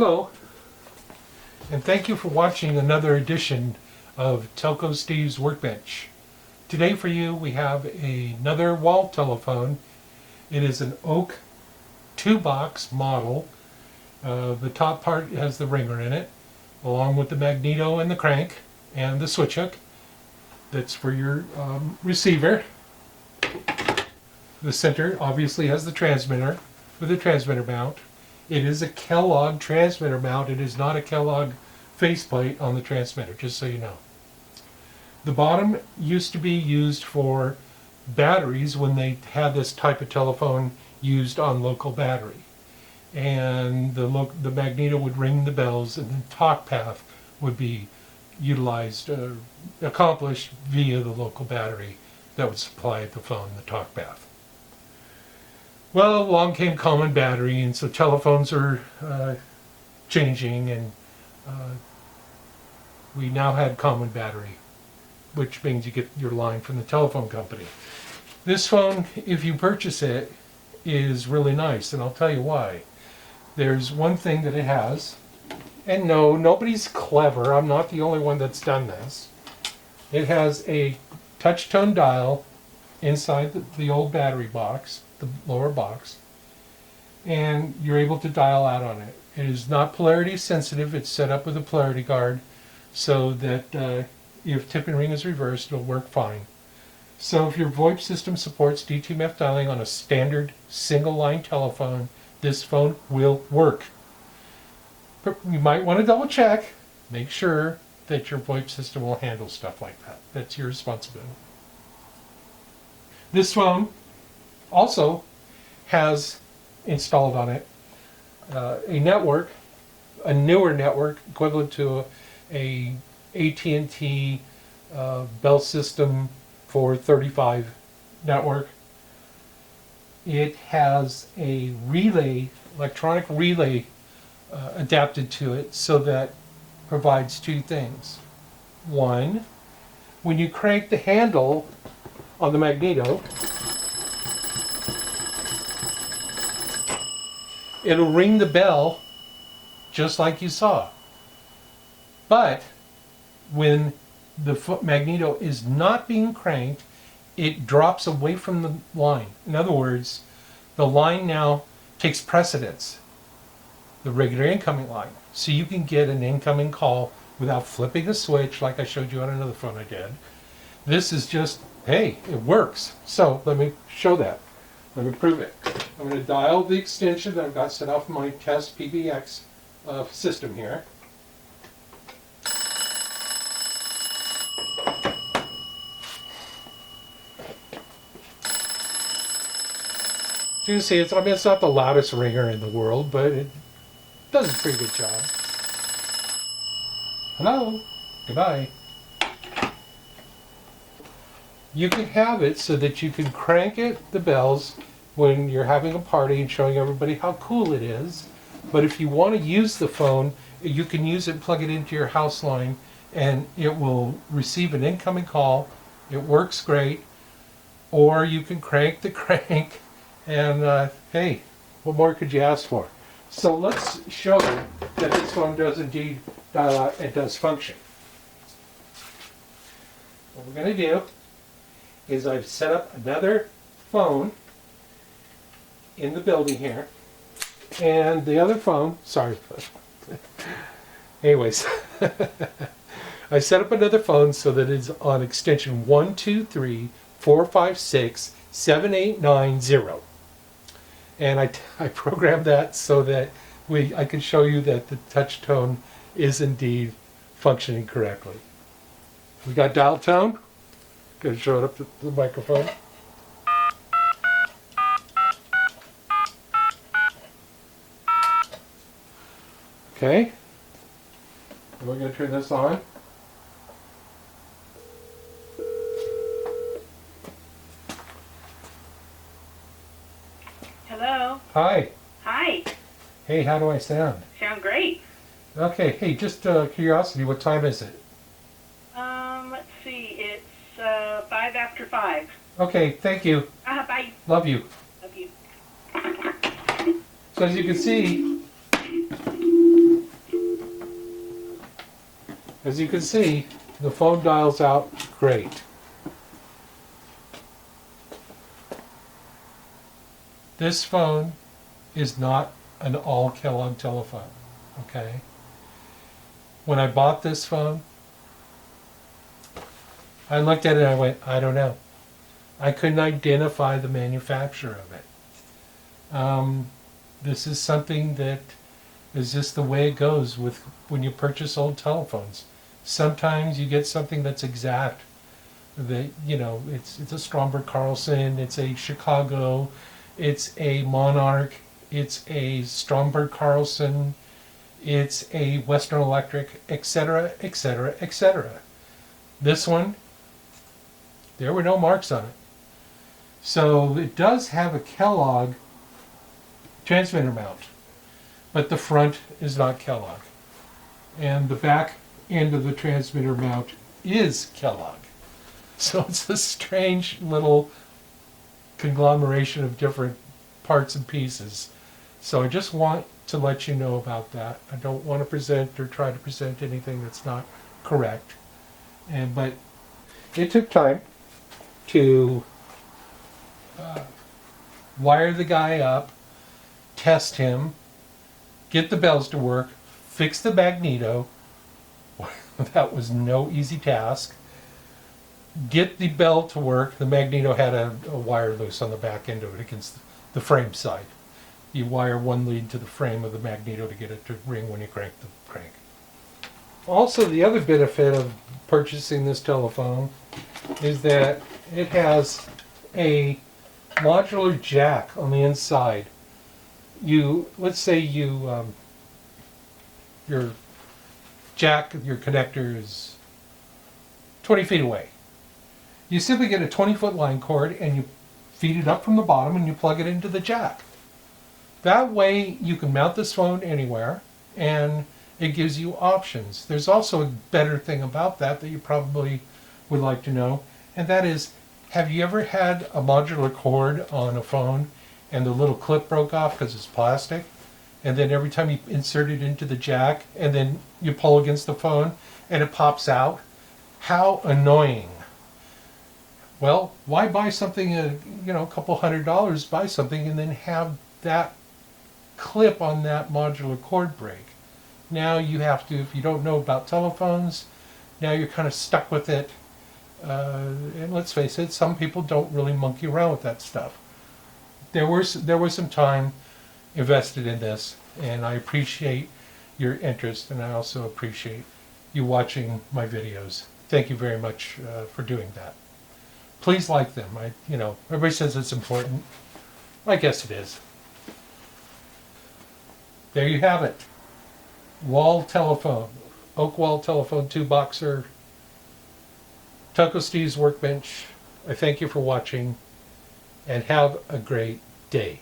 Hello, and thank you for watching another edition of Telco Steve's Workbench. Today for you we have another wall telephone. It is an oak 2-box model. The top part has the ringer in it, along with the magneto and the crank and the switch hook. That's for your receiver. The center obviously has the transmitter with a transmitter mount. It is a Kellogg transmitter mount. It is not a Kellogg faceplate on the transmitter, just so you know. The bottom used to be used for batteries when they had this type of telephone used on local battery. And the magneto would ring the bells, and the talk path would be utilized, accomplished via the local battery that would supply the phone the talk path. Well, along came common battery, and so telephones are changing, and we now had common battery, which means you get your line from the telephone company. This phone, if you purchase it, is really nice, and I'll tell you why. There's one thing that it has, and no, nobody's clever. I'm not the only one that's done this. It has a touch-tone dial inside the old battery box, the lower box, and you're able to dial out on it. It is not polarity sensitive. It's set up with a polarity guard so that if tip and ring is reversed, it'll work fine. So if your VoIP system supports DTMF dialing on a standard single line telephone, this phone will work. You might want to double check, make sure that your VoIP system will handle stuff like that. That's your responsibility. This phone also has installed on it a network, a newer network equivalent to a AT&T Bell System 435 network. It has a relay, electronic relay adapted to it, so that provides two things. One, when you crank the handle on the magneto, it'll ring the bell just like you saw. But when the magneto is not being cranked, it drops away from the line. In other words, the line now takes precedence, the regular incoming line. So you can get an incoming call without flipping a switch like I showed you on another phone I did. This is just, hey, it works. So let me show that. Let me prove it. I'm going to dial the extension that I've got set off my test PBX system here. So you can see, it's not the loudest ringer in the world, but it does a pretty good job. Hello? Goodbye. You can have it so that you can crank the bells when you're having a party and showing everybody how cool it is. But if you want to use the phone, you can use it, plug it into your house line, and it will receive an incoming call. It works great. Or you can crank the crank, and hey, what more could you ask for? So let's show that this phone does indeed dial out and does function. What we're going to do is I've set up another phone in the building here, and the other phone, sorry, anyways, I set up another phone so that it's on extension 12345678990, and I programmed that so that I can show you that the touch tone is indeed functioning correctly. We got dial tone. Going to show it up to the microphone. Okay. And we're going to turn this on. Hello. Hi. Hi. Hey, how do I sound? Sound great. Okay. Hey, just curiosity, what time is it? Let's see. It's 5 after 5. Okay, thank you. Bye. Love you. Love you. So as you can see, As you can see, the phone dials out great. This phone is not an all Kellogg telephone, okay? When I bought this phone, I looked at it and I went, I don't know. I couldn't identify the manufacturer of it. This is something that is just the way it goes with when you purchase old telephones. Sometimes you get something that's exact. That, you know, it's a Stromberg Carlson, it's a Chicago, it's a Monarch, it's a Stromberg Carlson, it's a Western Electric, etc., etc., etc. This one, there were no marks on it. So it does have a Kellogg transmitter mount, but the front is not Kellogg. And the back end of the transmitter mount is Kellogg. So it's a strange little conglomeration of different parts and pieces. So I just want to let you know about that. I don't want to present or try to present anything that's not correct. But it took time to wire the guy up, test him, get the bells to work, fix the magneto. That was no easy task. Get the bell to work. The magneto had a wire loose on the back end of it against the frame side. You wire one lead to the frame of the magneto to get it to ring when you crank the crank. Also, the other benefit of purchasing this telephone is that it has a modular jack on the inside. Let's say your jack, your connector is 20 feet away. You simply get a 20-foot line cord and you feed it up from the bottom and you plug it into the jack. That way you can mount this phone anywhere and it gives you options. There's also a better thing about that you probably would like to know, and that is, have you ever had a modular cord on a phone and the little clip broke off because it's plastic, and then every time you insert it into the jack and then you pull against the phone and it pops out? How annoying. Well, why buy something, a couple $100, buy something and then have that clip on that modular cord break? Now you have to, if you don't know about telephones, now you're kind of stuck with it. And let's face it, some people don't really monkey around with that stuff. There was some time invested in this, and I appreciate your interest, and I also appreciate you watching my videos. Thank you very much for doing that. Please like them. Everybody says it's important. I guess it is. There you have it. Wall telephone. Oak wall telephone 2-boxer. Tunco Steve's Workbench. I thank you for watching and have a great day.